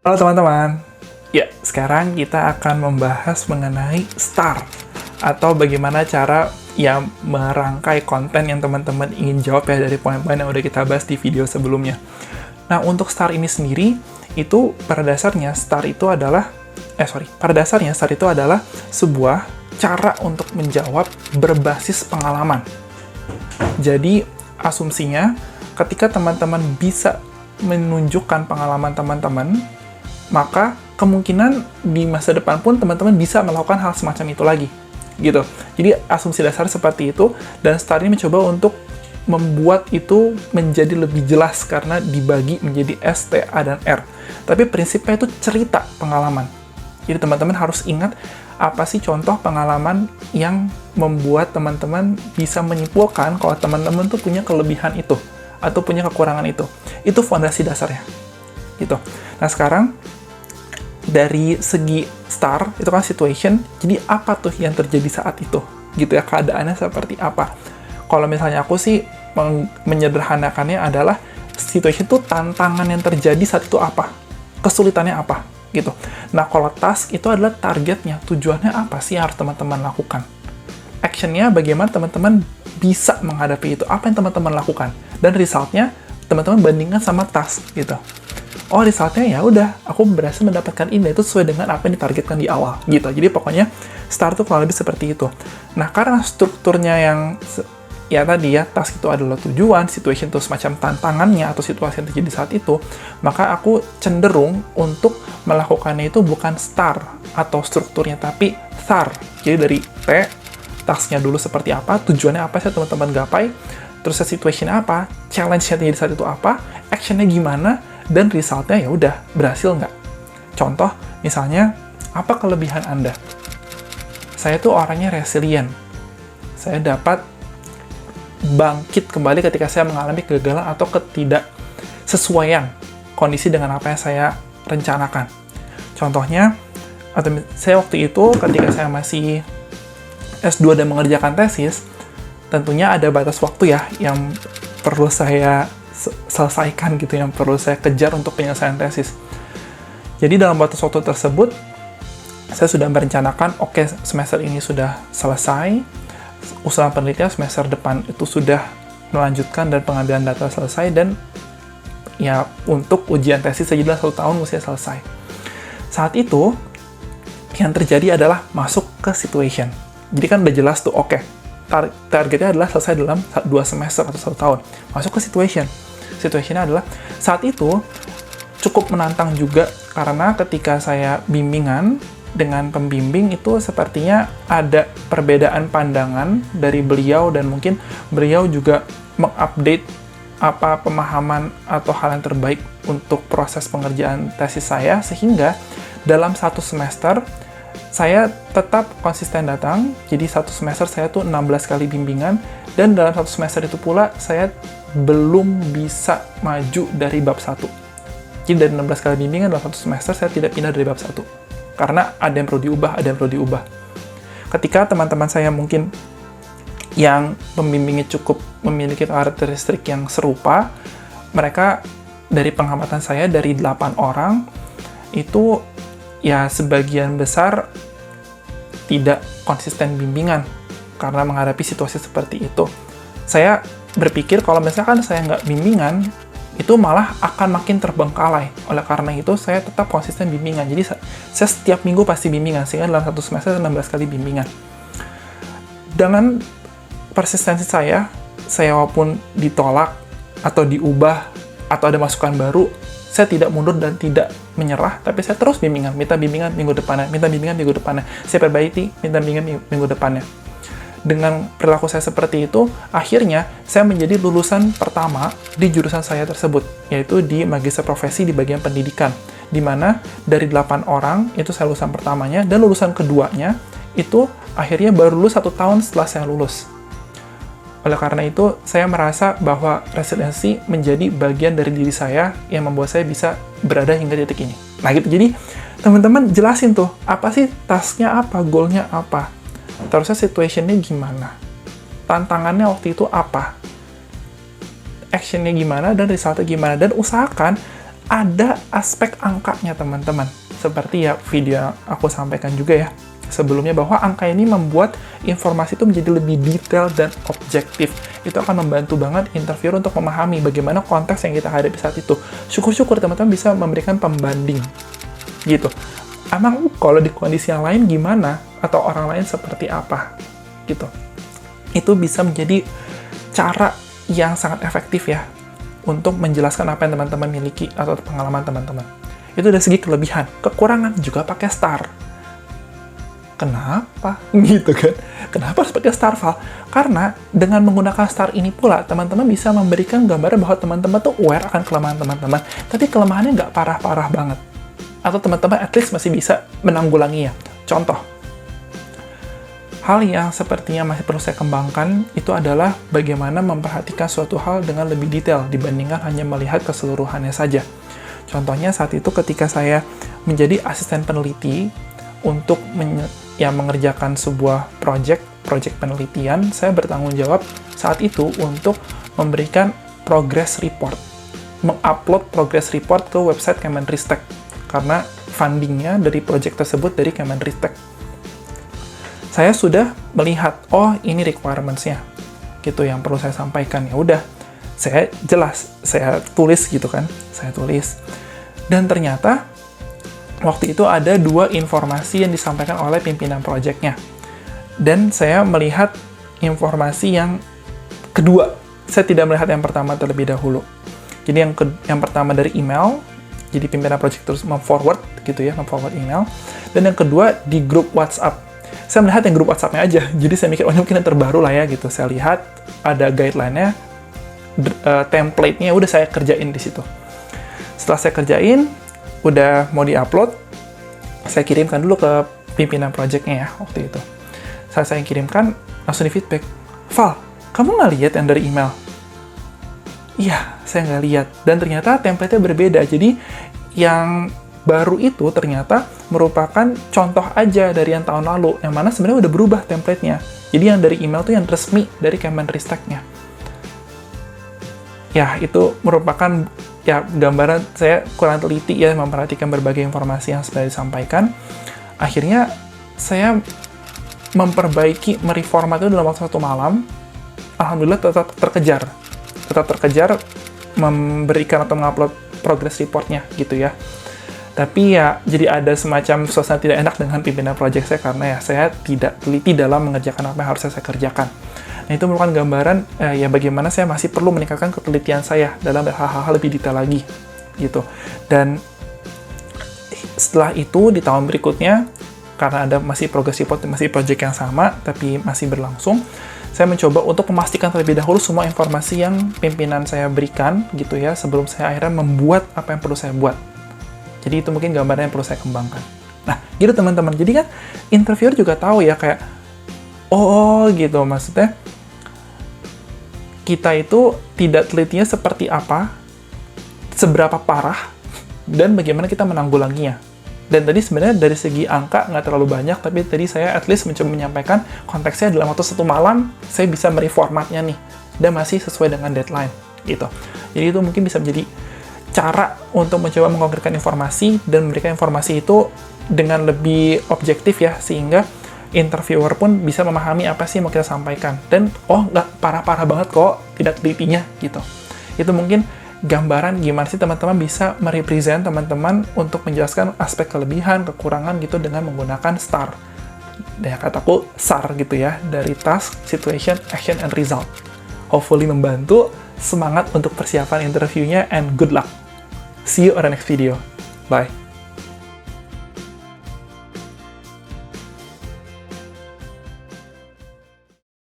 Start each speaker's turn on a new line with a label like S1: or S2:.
S1: Halo teman-teman. Ya, sekarang kita akan membahas mengenai STAR atau bagaimana cara merangkai konten yang teman-teman ingin jawab ya dari poin-poin yang udah kita bahas di video sebelumnya. Nah, untuk STAR ini sendiri itu pada dasarnya STAR itu adalah sebuah cara untuk menjawab berbasis pengalaman. Jadi, asumsinya ketika teman-teman bisa menunjukkan pengalaman teman-teman, maka kemungkinan di masa depan pun teman-teman bisa melakukan hal semacam itu lagi, gitu. Jadi asumsi dasar seperti itu, dan STAR ini mencoba untuk membuat itu menjadi lebih jelas karena dibagi menjadi S, T, A, dan R. Tapi prinsipnya itu cerita pengalaman. Jadi teman-teman harus ingat apa sih contoh pengalaman yang membuat teman-teman bisa menyimpulkan kalau teman-teman tuh punya kelebihan itu atau punya kekurangan itu. Itu fondasi dasarnya. Gitu. Nah, sekarang dari segi STAR itu kan situation, jadi apa tuh yang terjadi saat itu? Gitu ya, keadaannya seperti apa? Kalau misalnya aku sih menyederhanakannya adalah situation itu tantangan yang terjadi saat itu apa? Kesulitannya apa? Gitu. Nah, kalau task itu adalah targetnya, tujuannya apa sih yang harus teman-teman lakukan? Actionnya bagaimana teman-teman bisa menghadapi itu, apa yang teman-teman lakukan, dan resultnya teman-teman bandingkan sama task gitu. Oh, resultnya ya udah, aku berhasil mendapatkan ini, itu sesuai dengan apa yang ditargetkan di awal gitu. Jadi pokoknya STAR tuh kurang lebih seperti itu. Nah, karena strukturnya yang tadi ya, task itu adalah tujuan, situation itu semacam tantangannya atau situasi yang terjadi saat itu, maka aku cenderung untuk melakukannya itu bukan STAR atau strukturnya, tapi THAR. Jadi dari T, tasknya dulu seperti apa, tujuannya apa sih teman-teman gapai, terus situationnya apa, challenge-nya terjadi saat itu apa, action-nya gimana, dan resultnya ya udah berhasil nggak. Contoh, misalnya, apa kelebihan Anda? Saya tuh orangnya resilient. Saya dapat bangkit kembali ketika saya mengalami kegagalan atau ketidaksesuaian kondisi dengan apa yang saya rencanakan. Contohnya, saya waktu itu ketika saya masih S2 dan mengerjakan tesis, tentunya ada batas waktu ya yang perlu saya selesaikan gitu, yang perlu saya kejar untuk penyelesaian tesis. Jadi dalam batas waktu tersebut, saya sudah merencanakan, oke, semester ini sudah selesai, usaha penelitian semester depan itu sudah melanjutkan dan pengambilan data selesai, dan ya untuk ujian tesis saja dalam 1 tahun mesti selesai. Saat itu, yang terjadi adalah masuk ke situation. Jadi kan udah jelas tuh, oke, targetnya adalah selesai dalam 2 semester atau 1 tahun. Masuk ke situation. Situationnya adalah, saat itu cukup menantang juga, karena ketika saya bimbingan dengan pembimbing itu sepertinya ada perbedaan pandangan dari beliau, dan mungkin beliau juga mengupdate apa pemahaman atau hal yang terbaik untuk proses pengerjaan tesis saya, sehingga dalam 1 semester saya tetap konsisten datang. Jadi 1 semester saya tuh 16 kali bimbingan, dan dalam 1 semester itu pula saya belum bisa maju dari bab 1. Jadi dari 16 kali bimbingan dalam 1 semester saya tidak pindah dari bab 1. Karena ada yang perlu diubah. Ketika teman-teman saya mungkin yang pembimbingnya cukup memiliki karakteristik yang serupa, mereka dari pengamatan saya dari 8 orang, itu ya sebagian besar tidak konsisten bimbingan karena menghadapi situasi seperti itu. Saya berpikir kalau misalkan saya nggak bimbingan, itu malah akan makin terbengkalai. Oleh karena itu, saya tetap konsisten bimbingan. Jadi, saya setiap minggu pasti bimbingan, sehingga dalam 1 semester 16 kali bimbingan. Dengan persistensi saya walaupun ditolak, atau diubah, atau ada masukan baru, saya tidak mundur dan tidak menyerah, tapi saya terus bimbingan, minta bimbingan minggu depannya, saya perbaiki, minta bimbingan minggu depannya. Dengan perilaku saya seperti itu, akhirnya saya menjadi lulusan pertama di jurusan saya tersebut, yaitu di Magister Profesi di bagian pendidikan, di mana dari 8 orang, itu saya lulusan pertamanya, dan lulusan keduanya, itu akhirnya baru lulus 1 tahun setelah saya lulus. Oleh karena itu, saya merasa bahwa resiliensi menjadi bagian dari diri saya yang membuat saya bisa berada hingga titik ini. Nah gitu, jadi teman-teman jelasin tuh, apa sih tasknya apa, goalnya apa, terusnya situationnya gimana, tantangannya waktu itu apa, actionnya gimana, dan resultnya gimana, dan usahakan ada aspek angkanya teman-teman. Seperti ya video yang aku sampaikan juga ya sebelumnya, bahwa angka ini membuat informasi itu menjadi lebih detail dan objektif. Itu akan membantu banget interviewer untuk memahami bagaimana konteks yang kita hadapi saat itu. Syukur-syukur teman-teman bisa memberikan pembanding gitu. Emang kalau di kondisi yang lain gimana? Atau orang lain seperti apa? Gitu. Itu bisa menjadi cara yang sangat efektif ya untuk menjelaskan apa yang teman-teman miliki atau pengalaman teman-teman. Itu dari segi kelebihan. Kekurangan juga pakai STAR. Kenapa? Gitu kan? Kenapa harus pakai STAR, Val? Karena dengan menggunakan STAR ini pula, teman-teman bisa memberikan gambaran bahwa teman-teman tuh aware akan kelemahan teman-teman, tapi kelemahannya nggak parah-parah banget. Atau teman-teman at least masih bisa menanggulanginya. Contoh, hal yang sepertinya masih perlu saya kembangkan itu adalah bagaimana memperhatikan suatu hal dengan lebih detail dibandingkan hanya melihat keseluruhannya saja. Contohnya saat itu ketika saya menjadi asisten peneliti untuk mengerjakan sebuah project penelitian, saya bertanggung jawab saat itu untuk memberikan progress report, mengupload progress report ke website Kemenristek, karena fundingnya dari project tersebut dari Kemenristek. Saya sudah melihat, oh ini requirements-nya, gitu yang perlu saya sampaikan. Ya udah, saya tulis gitu kan, saya tulis. Dan ternyata waktu itu ada 2 informasi yang disampaikan oleh pimpinan proyeknya. Dan saya melihat informasi yang kedua. Saya tidak melihat yang pertama terlebih dahulu. Jadi yang pertama dari email, jadi pimpinan proyek terus memforward gitu ya, memforward email. Dan yang kedua di grup WhatsApp. Saya melihat yang grup WhatsApp-nya aja. Jadi saya mikir, oh ini mungkin yang terbaru lah ya gitu. Saya lihat ada guideline-nya, template-nya udah saya kerjain di situ. Setelah saya kerjain, udah mau di-upload, saya kirimkan dulu ke pimpinan project-nya ya, waktu itu. Saya kirimkan, langsung di-feedback, Val, kamu nggak lihat yang dari email? Iya, saya nggak lihat. Dan ternyata template-nya berbeda. Jadi, yang baru itu ternyata merupakan contoh aja dari yang tahun lalu, yang mana sebenarnya udah berubah template-nya. Jadi, yang dari email tuh yang resmi dari Kemenristek-nya. Ya, itu merupakan ya gambaran saya kurang teliti ya memperhatikan berbagai informasi yang sudah disampaikan. Akhirnya saya memperbaiki, mereformat itu dalam waktu 1 malam. Alhamdulillah tetap terkejar memberikan atau mengupload progress report-nya gitu ya. Tapi ya jadi ada semacam suasana tidak enak dengan pimpinan project saya karena ya saya tidak teliti dalam mengerjakan apa yang harus saya kerjakan. Nah, itu merupakan gambaran ya bagaimana saya masih perlu meningkatkan ketelitian saya dalam hal-hal lebih detail lagi, gitu. Dan setelah itu, di tahun berikutnya, karena ada masih progress report, masih project yang sama, tapi masih berlangsung, saya mencoba untuk memastikan terlebih dahulu semua informasi yang pimpinan saya berikan, gitu ya, sebelum saya akhirnya membuat apa yang perlu saya buat. Jadi itu mungkin gambaran yang perlu saya kembangkan. Nah, gitu teman-teman. Jadi kan, interviewer juga tahu ya, kayak, oh gitu, maksudnya, kita itu tidak telitinya seperti apa, seberapa parah, dan bagaimana kita menanggulanginya. Dan tadi sebenarnya dari segi angka nggak terlalu banyak, tapi tadi saya at least mencoba menyampaikan konteksnya dalam waktu 1 malam, saya bisa mereformatnya nih, dan masih sesuai dengan deadline, gitu. Jadi itu mungkin bisa menjadi cara untuk mencoba mengkonkretkan informasi, dan memberikan informasi itu dengan lebih objektif ya, sehingga interviewer pun bisa memahami apa sih yang mau kita sampaikan. Dan, oh nggak parah-parah banget kok, tidak telitinya, gitu. Itu mungkin gambaran gimana sih teman-teman bisa merepresent teman-teman untuk menjelaskan aspek kelebihan, kekurangan gitu dengan menggunakan STAR. Dan kataku SAR gitu ya, dari Task, Situation, Action, and Result. Hopefully membantu, semangat untuk persiapan interviewnya, and good luck. See you on the next video. Bye.